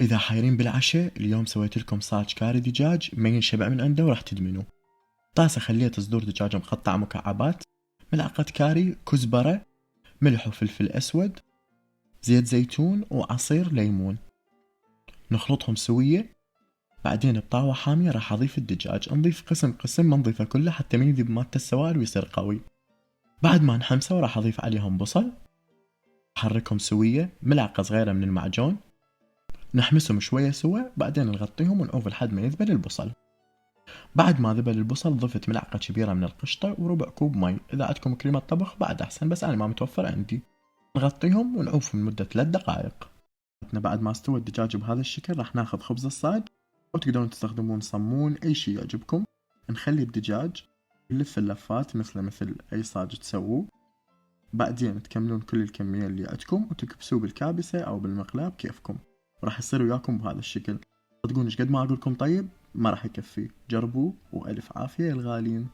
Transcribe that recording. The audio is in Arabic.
إذا حايرين بالعشاء، اليوم سويت لكم صاج كاري دجاج ما ينشبع من عنده وراح تدمنوا. طاسة خليت صدور دجاج مقطع مكعبات، ملعقة كاري، كزبرة، ملح وفلفل أسود، زيت زيتون وعصير ليمون. نخلطهم سوية. بعدين بطاوة حامية راح أضيف الدجاج، نضيف قسم قسم، ما نضيفه كله حتى من يذيب مالته السوائل ويصير قوي. بعد ما نحمسه راح أضيف عليهم بصل، أحركهم سوية، ملعقة صغيرة من المعجون، نحمسهم شوية سوا، بعدين نغطيهم ونعوف لحد ما يذبل البصل. بعد ما ذبل البصل ضفت ملعقة كبيرة من القشطة وربع كوب مي، إذا عندكم كريمة طبخ بعد أحسن بس أنا ما متوفر عندي. نغطيهم ونعوف لمدة 3 دقائق. بعد ما استوى الدجاج بهذا الشكل راح ناخذ خبز الصاج، أو تقدرون تستخدمون صمون، أي شي يعجبكم. نخلي الدجاج نلف اللفات مثل أي صاج تسووه. بعدين تكملون كل الكمية اللي عندكم وتكبسوه بالكابسة أو بالمقلاة بكيفكم، وراح يصير وياكم بهذا الشكل. صدقون ايش قد ما أقولكم طيب ما راح يكفي، جربوه وألف عافية يا الغالين.